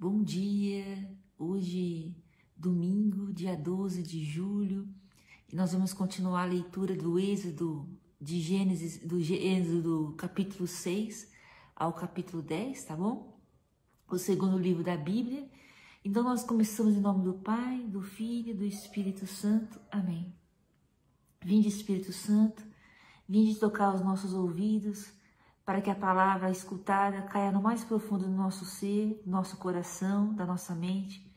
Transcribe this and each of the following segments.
Bom dia! Hoje, domingo, dia 12 de julho, e nós vamos continuar a leitura do Êxodo, de Gênesis, do Êxodo capítulo 6 ao capítulo 10, tá bom? O segundo livro da Bíblia. Então nós começamos em nome do Pai, do Filho e do Espírito Santo. Amém. Vinde, Espírito Santo, vinde tocar os nossos ouvidos, para que a palavra escutada caia no mais profundo do nosso ser, do nosso coração, da nossa mente,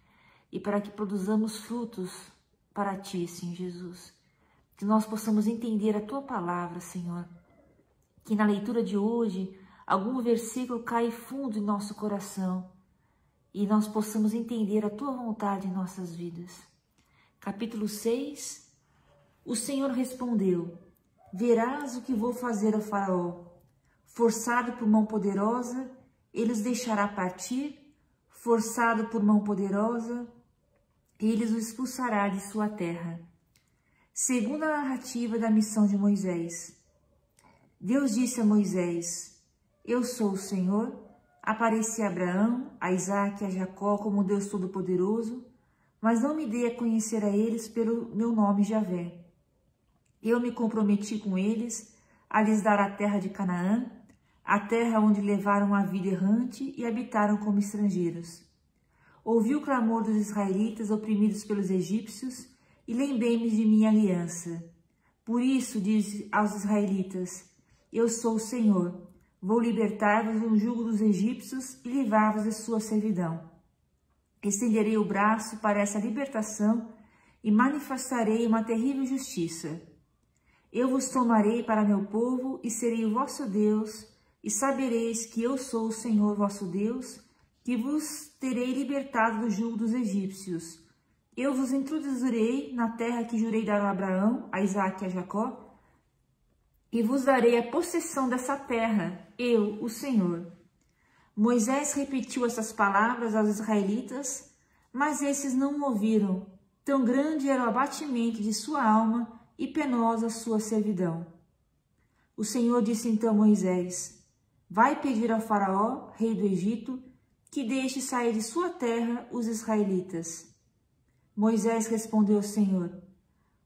e para que produzamos frutos para Ti, Senhor Jesus. Que nós possamos entender a Tua palavra, Senhor. Que na leitura de hoje, algum versículo caia fundo em nosso coração e nós possamos entender a Tua vontade em nossas vidas. Capítulo 6. O Senhor respondeu: verás o que vou fazer ao faraó. Forçado por mão poderosa, ele os deixará partir. Forçado por mão poderosa, ele os expulsará de sua terra. Segunda narrativa da missão de Moisés. Deus disse a Moisés: eu sou o Senhor. Apareci a Abraão, a Isaque e a Jacó como Deus Todo-Poderoso, mas não me dei a conhecer a eles pelo meu nome Javé. Eu me comprometi com eles a lhes dar a terra de Canaã, a terra onde levaram a vida errante e habitaram como estrangeiros. Ouvi o clamor dos israelitas oprimidos pelos egípcios e lembrei-me de minha aliança. Por isso, disse aos israelitas: eu sou o Senhor, vou libertar-vos do jugo dos egípcios e livrar-vos de sua servidão. Estenderei o braço para essa libertação e manifestarei uma terrível justiça. Eu vos tomarei para meu povo e serei o vosso Deus, e sabereis que eu sou o Senhor vosso Deus, que vos terei libertado do jugo dos egípcios. Eu vos introduzirei na terra que jurei dar a Abraão, a Isaque e a Jacó, e vos darei a possessão dessa terra, eu, o Senhor. Moisés repetiu essas palavras aos israelitas, mas esses não o ouviram. Tão grande era o abatimento de sua alma e penosa a sua servidão. O Senhor disse então a Moisés: vai pedir ao faraó, rei do Egito, que deixe sair de sua terra os israelitas. Moisés respondeu ao Senhor: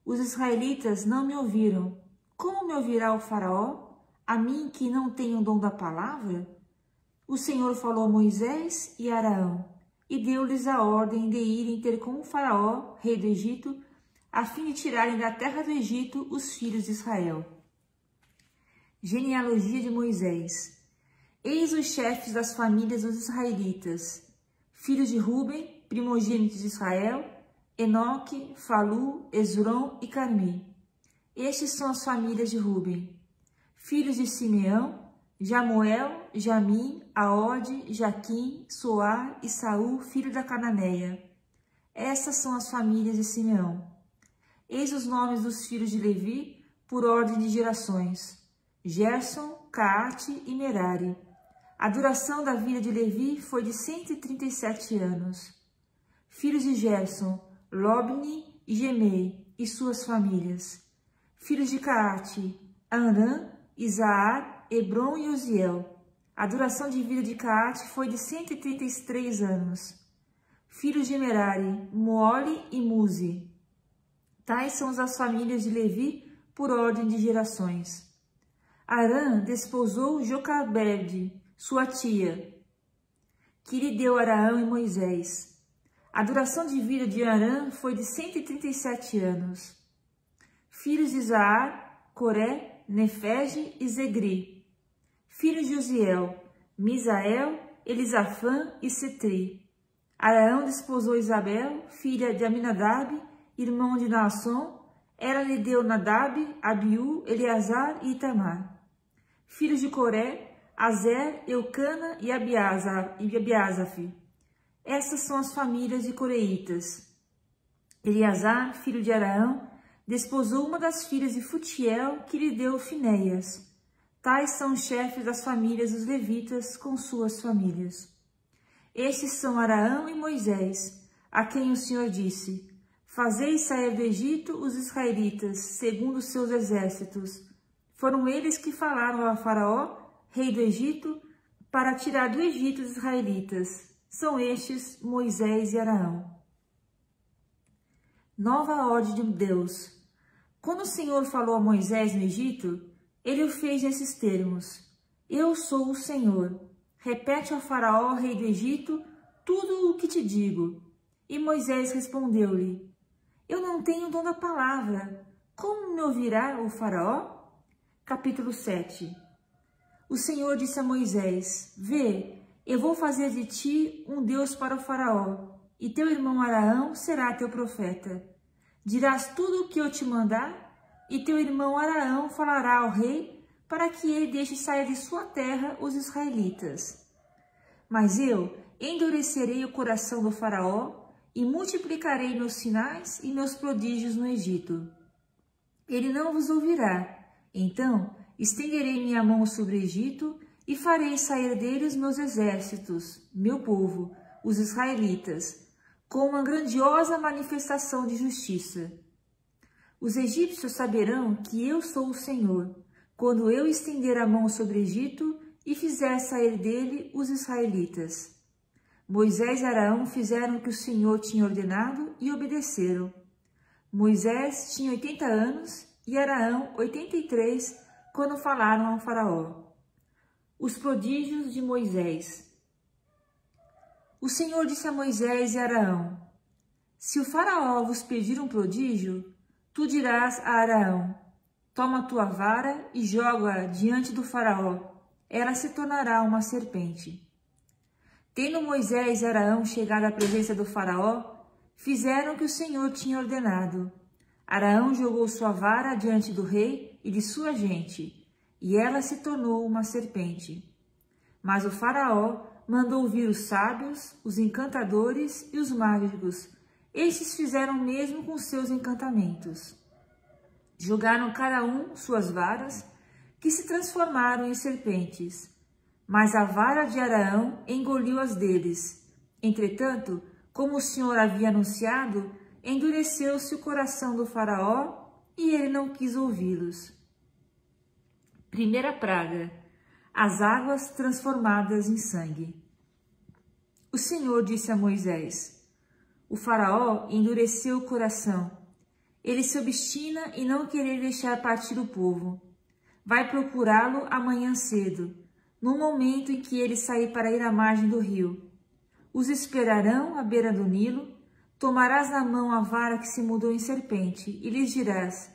os israelitas não me ouviram. Como me ouvirá o faraó, a mim que não tenho o dom da palavra? O Senhor falou a Moisés e a Araão, e deu-lhes a ordem de irem ter com o faraó, rei do Egito, a fim de tirarem da terra do Egito os filhos de Israel. Genealogia de Moisés. Eis os chefes das famílias dos israelitas, filhos de Ruben, primogênitos de Israel, Enoque, Falu, Esrom e Carmi. Estes são as famílias de Ruben. Filhos de Simeão, Jamuel, Jamim, Aode, Jaquim, Soar e Saul, filho da Cananeia. Essas são as famílias de Simeão. Eis os nomes dos filhos de Levi, por ordem de gerações: Gerson, Caate e Merari. A duração da vida de Levi foi de 137 anos. Filhos de Gerson, Lobni e Gemei e suas famílias. Filhos de Caate, Amram, Isaar, Hebron e Uziel. A duração de vida de Caate foi de 133 anos. Filhos de Merari, Muoli e Muzi. Tais são as famílias de Levi por ordem de gerações. Arã desposou Jocabede, sua tia, que lhe deu Araão e Moisés. A duração de vida de Arã foi de 137 anos. Filhos de Isaar, Coré, Nefege e Zegri. Filhos de Uziel, Misael, Elisafã e Setri. Araão desposou Isabel, filha de Aminadab, irmão de Naasson. Ela lhe deu Nadab, Abiú, Eleazar e Itamar. Filhos de Coré, Azer, Eucana e Abiasaf. Essas são as famílias de coreitas. Eleazar, filho de Araão, desposou uma das filhas de Futiel, que lhe deu Finéias. Tais são os chefes das famílias dos levitas com suas famílias. Estes são Araão e Moisés, a quem o Senhor disse: fazei sair do Egito os israelitas, segundo os seus exércitos. Foram eles que falaram a Faraó, rei do Egito, para tirar do Egito os israelitas. São estes Moisés e Araão. Nova ordem de Deus. Quando o Senhor falou a Moisés no Egito, ele o fez nesses termos: Eu sou o Senhor. Repete ao faraó, rei do Egito, tudo o que te digo. E Moisés respondeu-lhe: Eu não tenho dom da palavra. Como me ouvirá o faraó? Capítulo 7. O Senhor disse a Moisés: Vê, eu vou fazer de ti um Deus para o faraó, e teu irmão Araão será teu profeta. Dirás tudo o que eu te mandar, e teu irmão Araão falará ao rei, para que ele deixe sair de sua terra os israelitas. Mas eu endurecerei o coração do faraó, e multiplicarei meus sinais e meus prodígios no Egito. Ele não vos ouvirá. Então estenderei minha mão sobre o Egito, e farei sair dele os meus exércitos, meu povo, os israelitas, com uma grandiosa manifestação de justiça. Os egípcios saberão que eu sou o Senhor, quando eu estender a mão sobre o Egito e fizer sair dele os israelitas. Moisés e Araão fizeram o que o Senhor tinha ordenado e obedeceram. Moisés tinha 80 anos e Araão 83 quando falaram ao faraó. Os prodígios de Moisés. O Senhor disse a Moisés e Araão: Se o faraó vos pedir um prodígio, tu dirás a Araão: Toma tua vara e joga-a diante do faraó. Ela se tornará uma serpente. Tendo Moisés e Araão chegado à presença do faraó, fizeram o que o Senhor tinha ordenado. Araão jogou sua vara diante do rei e de sua gente, e ela se tornou uma serpente. Mas o faraó mandou vir os sábios, os encantadores e os mágicos. Estes fizeram o mesmo com seus encantamentos. Jogaram cada um suas varas, que se transformaram em serpentes. Mas a vara de Araão engoliu as deles. Entretanto, como o Senhor havia anunciado, endureceu-se o coração do faraó e ele não quis ouvi-los. Primeira praga: as águas transformadas em sangue. O Senhor disse a Moisés: O faraó endureceu o coração. Ele se obstina em não querer deixar partir o povo. Vai procurá-lo amanhã cedo, no momento em que ele sair para ir à margem do rio. Os esperarão à beira do Nilo. Tomarás na mão a vara que se mudou em serpente e lhes dirás: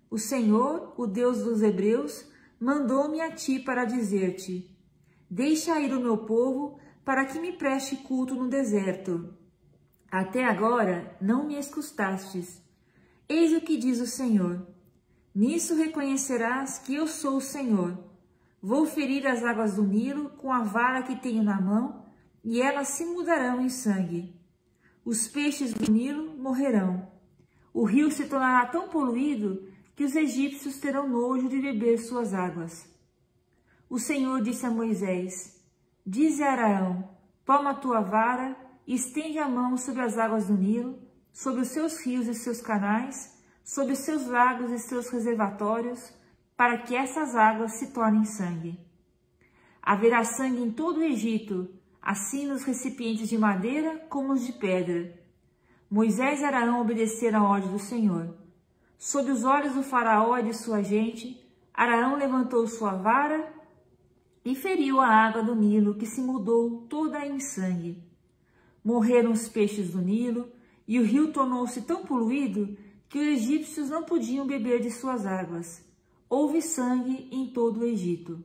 O Senhor, o Deus dos hebreus, mandou-me a ti para dizer-te: Deixa ir o meu povo para que me preste culto no deserto. Até agora não me escutastes. Eis o que diz o Senhor: Nisso reconhecerás que eu sou o Senhor. Vou ferir as águas do Nilo com a vara que tenho na mão, e elas se mudarão em sangue. Os peixes do Nilo morrerão. O rio se tornará tão poluído que os egípcios terão nojo de beber suas águas. O Senhor disse a Moisés: Dize a Araão: Toma a tua vara e estende a mão sobre as águas do Nilo, sobre os seus rios e seus canais, sobre os seus lagos e seus reservatórios, para que essas águas se tornem sangue. Haverá sangue em todo o Egito, assim nos recipientes de madeira como os de pedra. Moisés e Araão obedeceram a ordem do Senhor. Sob os olhos do faraó e de sua gente, Araão levantou sua vara e feriu a água do Nilo, que se mudou toda em sangue. Morreram os peixes do Nilo, e o rio tornou-se tão poluído que os egípcios não podiam beber de suas águas. Houve sangue em todo o Egito.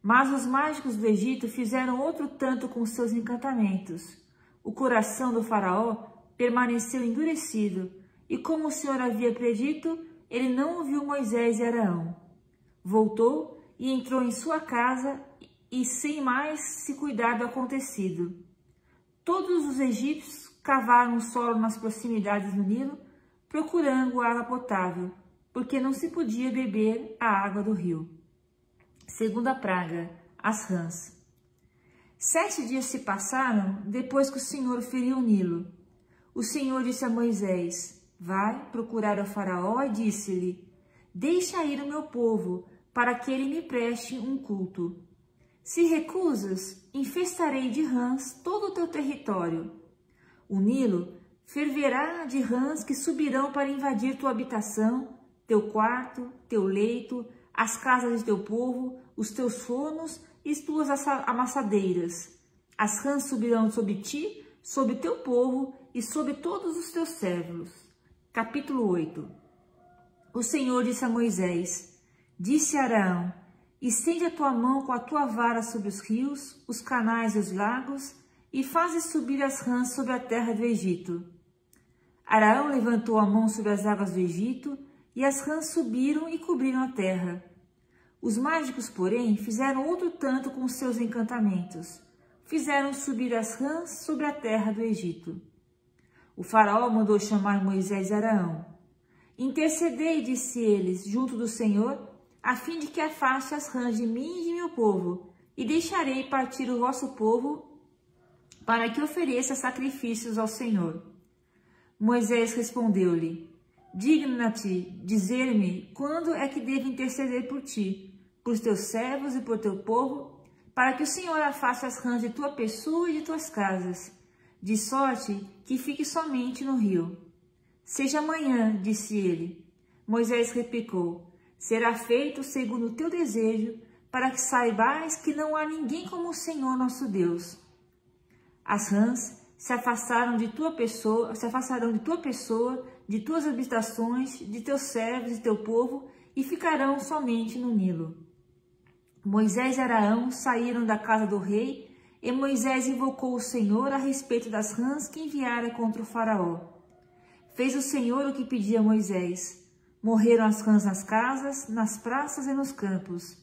Mas os mágicos do Egito fizeram outro tanto com seus encantamentos. O coração do faraó permaneceu endurecido, e como o Senhor havia predito, ele não ouviu Moisés e Araão. Voltou e entrou em sua casa e sem mais se cuidar do acontecido. Todos os egípcios cavaram um solo nas proximidades do Nilo, procurando água potável, porque não se podia beber a água do rio. Segunda praga: as rãs. 7 dias se passaram depois que o Senhor feriu o Nilo. O Senhor disse a Moisés: Vai procurar o faraó e disse-lhe: Deixa ir o meu povo, para que ele me preste um culto. Se recusas, infestarei de rãs todo o teu território. O Nilo ferverá de rãs que subirão para invadir tua habitação, teu quarto, teu leito, as casas de teu povo, os teus fornos e as tuas amassadeiras. As rãs subirão sobre ti, sobre teu povo e sobre todos os teus servos. Capítulo 8. O Senhor disse a Moisés, disse a Araão, estende a tua mão com a tua vara sobre os rios, os canais e os lagos, e faze subir as rãs sobre a terra do Egito. Araão levantou a mão sobre as águas do Egito, e as rãs subiram e cobriram a terra. Os mágicos, porém, fizeram outro tanto com seus encantamentos. Fizeram subir as rãs sobre a terra do Egito. O faraó mandou chamar Moisés e Araão. Intercedei, disse eles, junto do Senhor, a fim de que afaste as rãs de mim e de meu povo, e deixarei partir o vosso povo para que ofereça sacrifícios ao Senhor. Moisés respondeu-lhe, digna-te dizer-me quando é que devo interceder por ti, por teus servos e por teu povo, para que o Senhor afaste as rãs de tua pessoa e de tuas casas, de sorte que fique somente no rio. Seja amanhã, disse ele. Moisés replicou, será feito segundo o teu desejo, para que saibais que não há ninguém como o Senhor nosso Deus. As rãs se afastarão de tua pessoa, de tuas habitações, de teus servos e teu povo, e ficarão somente no Nilo. Moisés e Araão saíram da casa do rei, e Moisés invocou o Senhor a respeito das rãs que enviara contra o faraó. Fez o Senhor o que pedia Moisés. Morreram as rãs nas casas, nas praças e nos campos.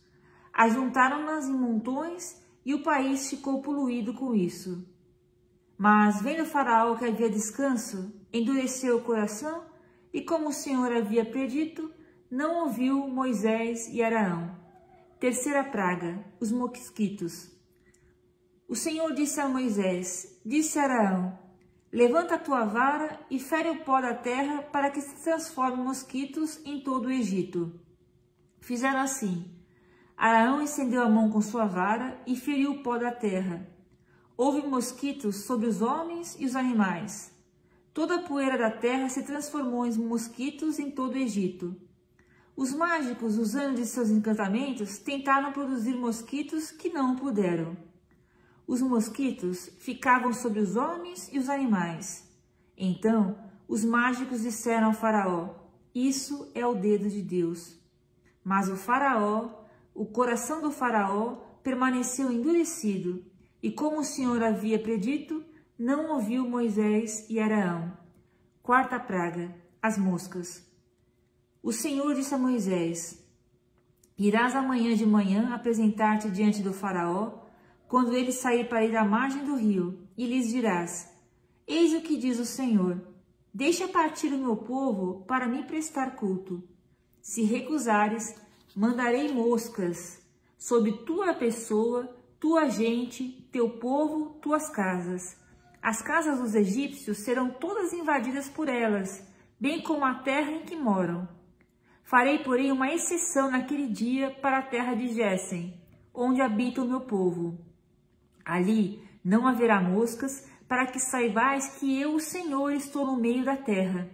Ajuntaram-nas em montões, e o país ficou poluído com isso. Mas, vendo o faraó que havia descanso, endureceu o coração, e como o Senhor havia predito, não ouviu Moisés e Araão. Terceira praga, os mosquitos. O Senhor disse a Moisés, disse a Araão, levanta a tua vara e fere o pó da terra para que se transforme mosquitos em todo o Egito. Fizeram assim. Araão estendeu a mão com sua vara e feriu o pó da terra. Houve mosquitos sobre os homens e os animais. Toda a poeira da terra se transformou em mosquitos em todo o Egito. Os mágicos, usando de seus encantamentos, tentaram produzir mosquitos que não puderam. Os mosquitos ficavam sobre os homens e os animais. Então, os mágicos disseram ao faraó, isso é o dedo de Deus. Mas o coração do faraó permaneceu endurecido, e como o Senhor havia predito, não ouviu Moisés e Araão. Quarta praga, as moscas. O Senhor disse a Moisés, irás amanhã de manhã apresentar-te diante do faraó, quando ele sair para ir à margem do rio, e lhes dirás, eis o que diz o Senhor, deixa partir o meu povo para me prestar culto. Se recusares, mandarei moscas sobre tua pessoa, tua gente, teu povo, tuas casas. As casas dos egípcios serão todas invadidas por elas, bem como a terra em que moram. Farei, porém, uma exceção naquele dia para a terra de Gésen, onde habita o meu povo. Ali não haverá moscas, para que saibais que eu, o Senhor, estou no meio da terra.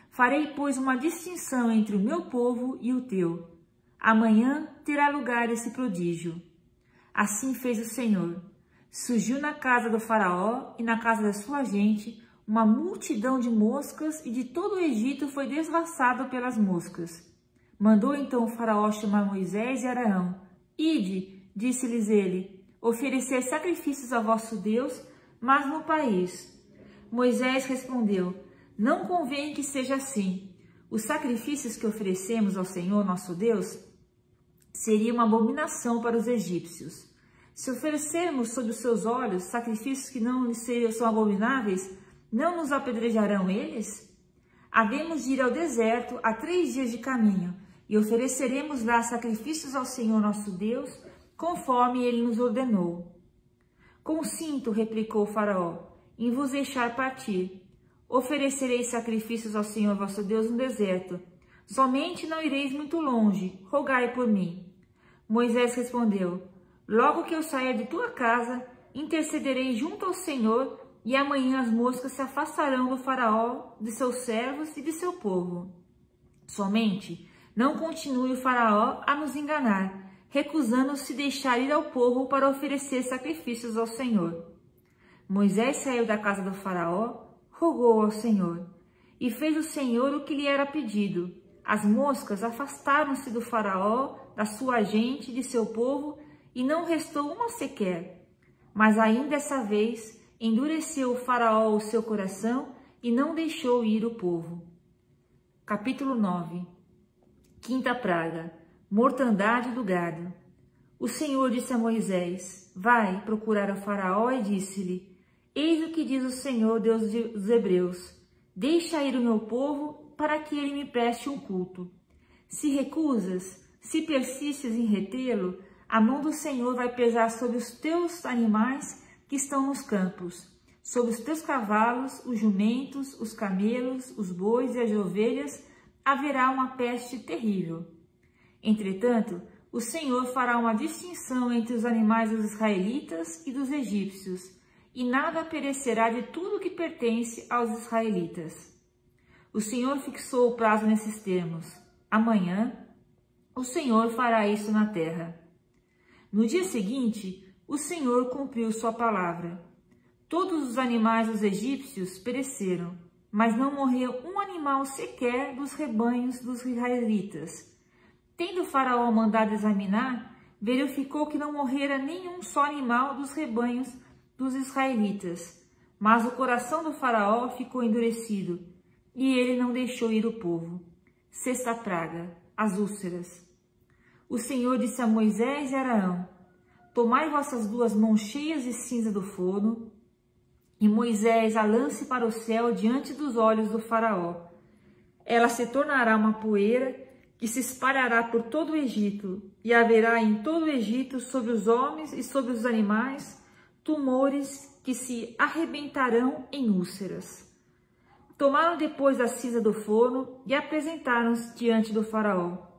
Farei, pois, uma distinção entre o meu povo e o teu. Amanhã terá lugar esse prodígio. Assim fez o Senhor. Surgiu na casa do faraó e na casa da sua gente uma multidão de moscas, e de todo o Egito foi desvassado pelas moscas. Mandou então o faraó chamar Moisés e Araão. Ide, disse-lhes ele, oferecer sacrifícios a vosso Deus, mas no país. Moisés respondeu, não convém que seja assim. Os sacrifícios que oferecemos ao Senhor nosso Deus seria uma abominação para os egípcios. Se oferecermos sob os seus olhos sacrifícios que não lhes são abomináveis, não nos apedrejarão eles? Havemos de ir ao deserto a 3 dias de caminho, e ofereceremos lá sacrifícios ao Senhor nosso Deus, conforme ele nos ordenou. Consinto, replicou o faraó, em vos deixar partir. Oferecereis sacrifícios ao Senhor vosso Deus no deserto. Somente não ireis muito longe, rogai por mim. Moisés respondeu, logo que eu sair de tua casa, intercederei junto ao Senhor, e amanhã as moscas se afastarão do faraó, de seus servos e de seu povo. Somente não continue o faraó a nos enganar, recusando-se deixar ir ao povo para oferecer sacrifícios ao Senhor. Moisés saiu da casa do faraó, rogou ao Senhor, e fez o Senhor o que lhe era pedido. As moscas afastaram-se do faraó, da sua gente, de seu povo, e não restou uma sequer. Mas ainda dessa vez endureceu o faraó o seu coração e não deixou ir o povo. Capítulo 9. Quinta praga, mortandade do gado. O Senhor disse a Moisés: vai procurar o faraó, e disse-lhe: eis o que diz o Senhor, Deus dos Hebreus: deixa ir o meu povo, para que ele me preste um culto. Se recusas, se persistes em retê-lo, a mão do Senhor vai pesar sobre os teus animais que estão nos campos, sobre os teus cavalos, os jumentos, os camelos, os bois e as ovelhas, haverá uma peste terrível. Entretanto, o Senhor fará uma distinção entre os animais dos israelitas e dos egípcios, e nada perecerá de tudo que pertence aos israelitas. O Senhor fixou o prazo nesses termos: amanhã o Senhor fará isso na terra. No dia seguinte, o Senhor cumpriu sua palavra. Todos os animais dos egípcios pereceram, mas não morreu um animal sequer dos rebanhos dos israelitas. Tendo o faraó mandado examinar, verificou que não morrera nenhum só animal dos rebanhos dos israelitas. Mas o coração do faraó ficou endurecido, e ele não deixou ir o povo. Sexta praga, as úlceras. O Senhor disse a Moisés e Arão: tomai vossas duas mãos cheias de cinza do forno, e Moisés a lance para o céu diante dos olhos do faraó. Ela se tornará uma poeira que se espalhará por todo o Egito, e haverá em todo o Egito, sobre os homens e sobre os animais, tumores que se arrebentarão em úlceras. Tomaram depois a cinza do forno e apresentaram-se diante do faraó.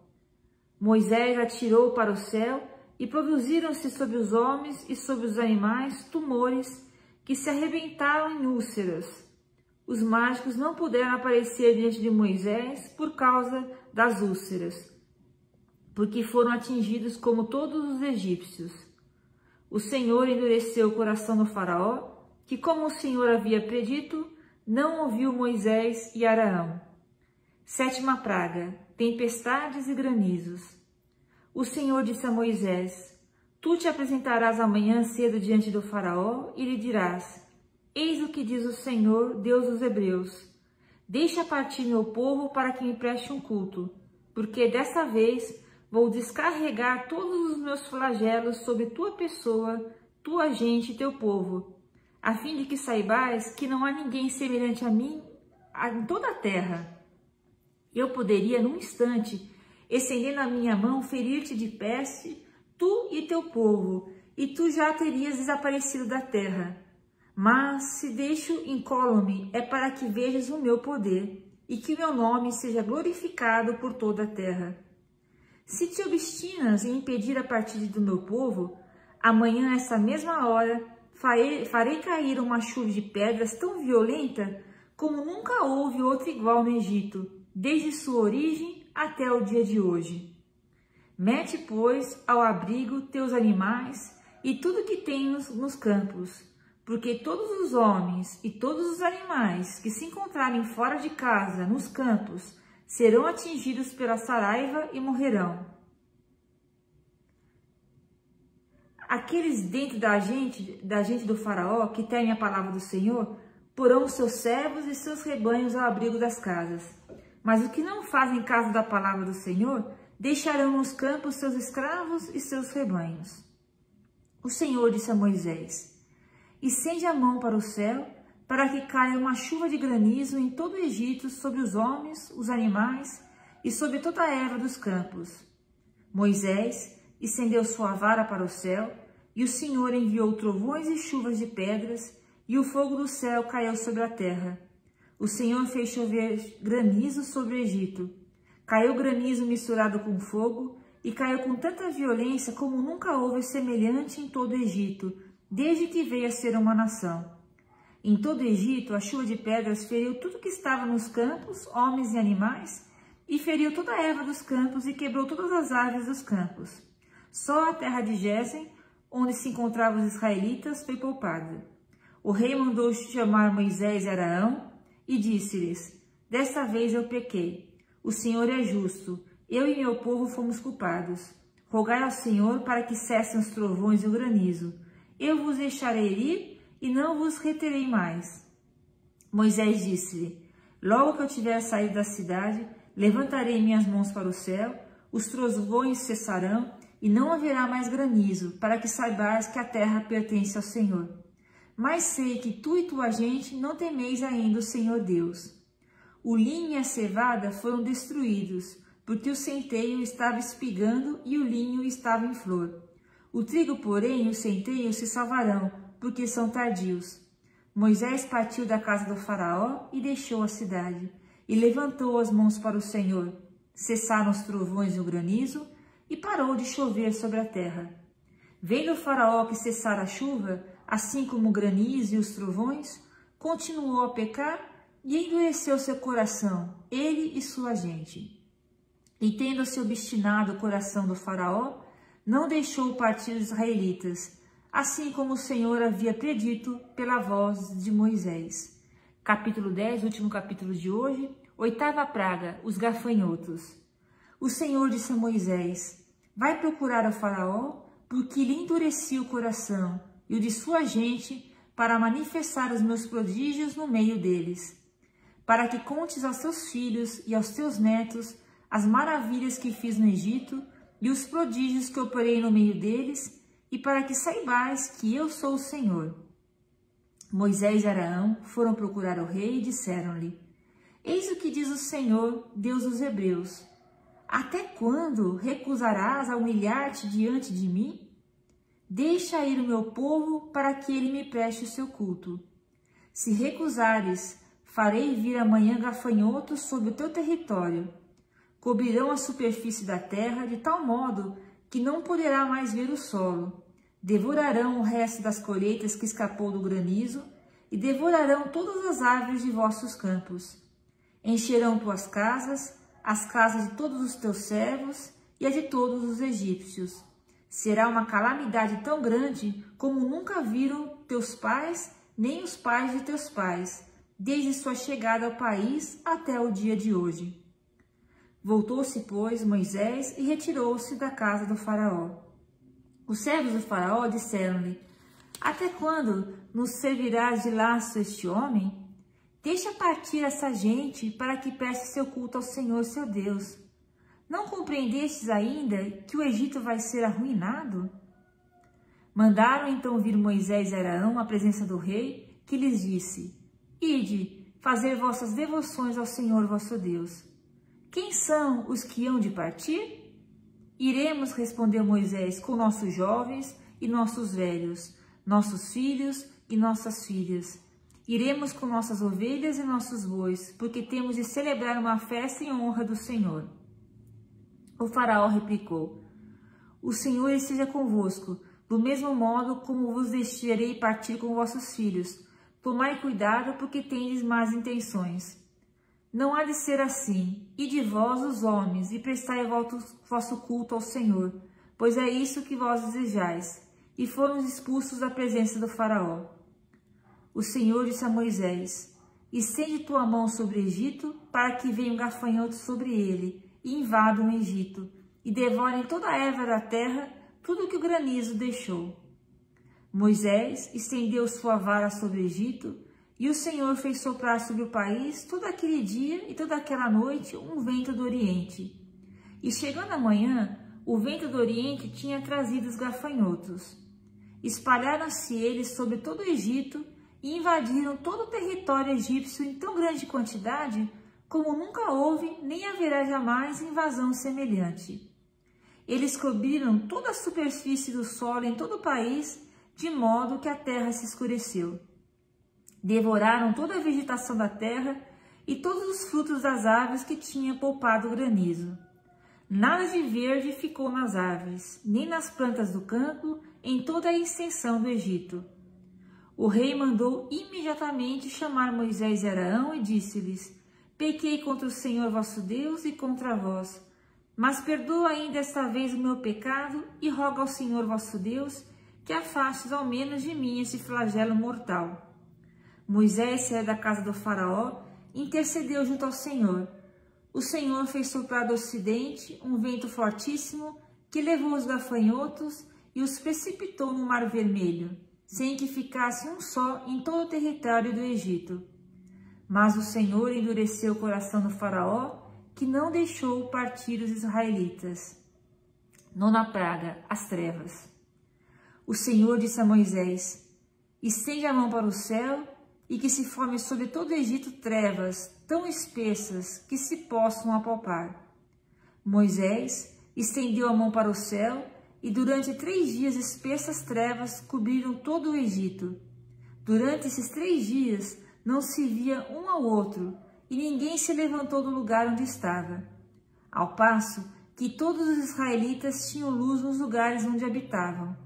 Moisés atirou para o céu, e produziram-se sobre os homens e sobre os animais tumores que se arrebentaram em úlceras. Os mágicos não puderam aparecer diante de Moisés por causa das úlceras, porque foram atingidos como todos os egípcios. O Senhor endureceu o coração do faraó, que, como o Senhor havia predito, não ouviu Moisés e Arão. Sétima praga, tempestades e granizos. O Senhor disse a Moisés: tu te apresentarás amanhã cedo diante do faraó e lhe dirás: eis o que diz o Senhor, Deus dos Hebreus: deixa partir meu povo para que me preste um culto, porque desta vez vou descarregar todos os meus flagelos sobre tua pessoa, tua gente e teu povo, a fim de que saibais que não há ninguém semelhante a mim em toda a terra. Eu poderia, num instante, estendendo a minha mão, ferir-te de peste, tu e teu povo, e tu já terias desaparecido da terra. Mas se deixo incólume, é para que vejas o meu poder, e que o meu nome seja glorificado por toda a terra. Se te obstinas em impedir a partida do meu povo, amanhã, essa mesma hora, farei cair uma chuva de pedras tão violenta como nunca houve outra igual no Egito, desde sua origem até o dia de hoje. Mete, pois, ao abrigo teus animais e tudo que tens nos campos, porque todos os homens e todos os animais que se encontrarem fora de casa, nos campos, serão atingidos pela saraiva e morrerão. Aqueles dentro da gente do faraó, que temem a palavra do Senhor, porão seus servos e seus rebanhos ao abrigo das casas. Mas os que não fazem caso da palavra do Senhor, deixarão nos campos seus escravos e seus rebanhos. O Senhor disse a Moisés: estende a mão para o céu, para que caia uma chuva de granizo em todo o Egito, sobre os homens, os animais e sobre toda a erva dos campos. Moisés estendeu sua vara para o céu, e o Senhor enviou trovões e chuvas de pedras, e o fogo do céu caiu sobre a terra. O Senhor fez chover granizo sobre o Egito. Caiu granizo misturado com fogo, e caiu com tanta violência como nunca houve semelhante em todo o Egito, desde que veio a ser uma nação. Em todo o Egito, a chuva de pedras feriu tudo que estava nos campos, homens e animais, e feriu toda a erva dos campos e quebrou todas as árvores dos campos. Só a terra de Gésen, onde se encontravam os israelitas, foi poupada. O rei mandou chamar Moisés e Arão e disse-lhes: desta vez eu pequei. O Senhor é justo. Eu e meu povo fomos culpados. Rogai ao Senhor para que cessem os trovões e o granizo. Eu vos deixarei ir e não vos reterei mais. Moisés disse-lhe: logo que eu tiver saído da cidade, levantarei minhas mãos para o céu, os trovões cessarão e não haverá mais granizo, para que saibais que a terra pertence ao Senhor. Mas sei que tu e tua gente não temeis ainda o Senhor Deus. O linho e a cevada foram destruídos, porque o centeio estava espigando e o linho estava em flor. O trigo, porém, e o centeio se salvarão, porque são tardios. Moisés partiu da casa do faraó e deixou a cidade, e levantou as mãos para o Senhor. Cessaram os trovões e o granizo, e parou de chover sobre a terra. Vendo o faraó que cessara a chuva, assim como o granizo e os trovões, continuou a pecar e endureceu seu coração, ele e sua gente. E tendo-se obstinado o coração do faraó, não deixou partir os israelitas, assim como o Senhor havia predito pela voz de Moisés. Capítulo 10, último capítulo de hoje, 8ª praga, os gafanhotos. O Senhor disse a Moisés: vai procurar o faraó, porque lhe endureci o coração, e o de sua gente, para manifestar os meus prodígios no meio deles, para que contes aos teus filhos e aos teus netos as maravilhas que fiz no Egito e os prodígios que operei no meio deles, e para que saibais que eu sou o Senhor. Moisés e Arão foram procurar o rei e disseram-lhe: eis o que diz o Senhor, Deus dos Hebreus: até quando recusarás a humilhar-te diante de mim? Deixa ir o meu povo para que ele me preste o seu culto. Se recusares, farei vir amanhã gafanhotos sobre o teu território. Cobrirão a superfície da terra de tal modo que não poderá mais ver o solo. Devorarão o resto das colheitas que escapou do granizo e devorarão todas as árvores de vossos campos. Encherão tuas casas, as casas de todos os teus servos e as de todos os egípcios. Será uma calamidade tão grande como nunca viram teus pais, nem os pais de teus pais, desde sua chegada ao país até o dia de hoje. Voltou-se, pois, Moisés e retirou-se da casa do faraó. Os servos do faraó disseram-lhe: até quando nos servirás de laço este homem? Deixa partir essa gente para que preste seu culto ao Senhor seu Deus. Não compreendestes ainda que o Egito vai ser arruinado? Mandaram então vir Moisés e Arão à presença do rei, que lhes disse: ide, fazer vossas devoções ao Senhor vosso Deus. Quem são os que hão de partir? Iremos, respondeu Moisés, com nossos jovens e nossos velhos, nossos filhos e nossas filhas. Iremos com nossas ovelhas e nossos bois, porque temos de celebrar uma festa em honra do Senhor. O faraó replicou: o Senhor esteja convosco, do mesmo modo como vos deixarei partir com vossos filhos. Tomai cuidado, porque tendes más intenções. Não há de ser assim. Ide vós, os homens, e prestai vosso culto ao Senhor, pois é isso que vós desejais. E foram expulsos da presença do faraó. O Senhor disse a Moisés: estende tua mão sobre o Egito, para que venham gafanhotos sobre ele, e invadam o Egito, e devorem toda a erva da terra, tudo que o granizo deixou. Moisés estendeu sua vara sobre o Egito, e o Senhor fez soprar sobre o país todo aquele dia e toda aquela noite um vento do Oriente. E chegando a manhã, o vento do Oriente tinha trazido os gafanhotos. Espalharam-se eles sobre todo o Egito e invadiram todo o território egípcio em tão grande quantidade como nunca houve nem haverá jamais invasão semelhante. Eles cobriram toda a superfície do solo em todo o país, de modo que a terra se escureceu. Devoraram toda a vegetação da terra e todos os frutos das árvores que tinha poupado o granizo. Nada de verde ficou nas árvores, nem nas plantas do campo, em toda a extensão do Egito. O rei mandou imediatamente chamar Moisés e Arão e disse-lhes: Pequei contra o Senhor vosso Deus e contra vós, mas perdoa ainda esta vez o meu pecado e roga ao Senhor vosso Deus que afastes ao menos de mim esse flagelo mortal. Moisés saiu da casa do faraó e intercedeu junto ao Senhor. O Senhor fez soprar do ocidente um vento fortíssimo que levou os gafanhotos e os precipitou no Mar Vermelho, sem que ficasse um só em todo o território do Egito. Mas o Senhor endureceu o coração do faraó, que não deixou partir os israelitas. Nona praga, as trevas. O Senhor disse a Moisés: Estende a mão para o céu e que se forme sobre todo o Egito trevas tão espessas que se possam apalpar. Moisés estendeu a mão para o céu e durante 3 dias espessas trevas cobriram todo o Egito. Durante esses 3 dias não se via um ao outro e ninguém se levantou do lugar onde estava. Ao passo que todos os israelitas tinham luz nos lugares onde habitavam.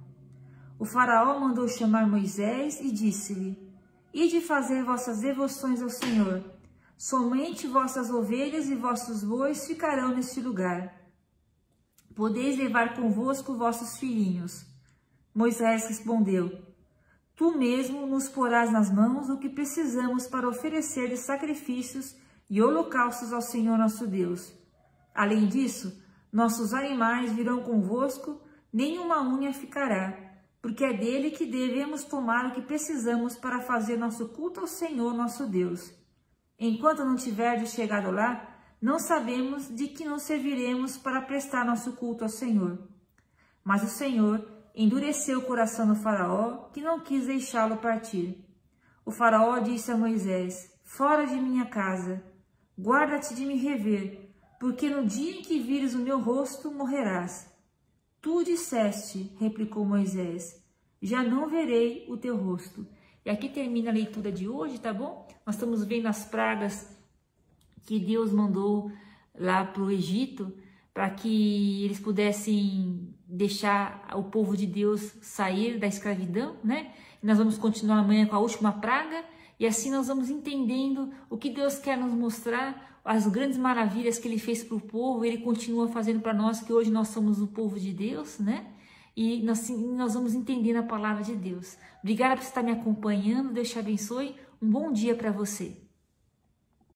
O faraó mandou chamar Moisés e disse-lhe: Ide fazer vossas devoções ao Senhor. Somente vossas ovelhas e vossos bois ficarão neste lugar. Podeis levar convosco vossos filhinhos. Moisés respondeu: Tu mesmo nos porás nas mãos o que precisamos para oferecer de sacrifícios e holocaustos ao Senhor nosso Deus. Além disso, nossos animais virão convosco, nenhuma unha ficará, porque é dele que devemos tomar o que precisamos para fazer nosso culto ao Senhor nosso Deus. Enquanto não tiverdes chegado lá, não sabemos de que nos serviremos para prestar nosso culto ao Senhor. Mas o Senhor endureceu o coração do faraó, que não quis deixá-lo partir. O faraó disse a Moisés: Fora de minha casa, guarda-te de me rever, porque no dia em que vires o meu rosto, morrerás. Tu disseste, replicou Moisés, já não verei o teu rosto. E aqui termina a leitura de hoje, tá bom? Nós estamos vendo as pragas que Deus mandou lá para o Egito, para que eles pudessem deixar o povo de Deus sair da escravidão, né? E nós vamos continuar amanhã com a última praga, e assim nós vamos entendendo o que Deus quer nos mostrar, as grandes maravilhas que Ele fez para o povo. Ele continua fazendo para nós, que hoje nós somos o povo de Deus, né? E nós vamos entendendo a palavra de Deus. Obrigada por estar me acompanhando, Deus te abençoe, um bom dia para você.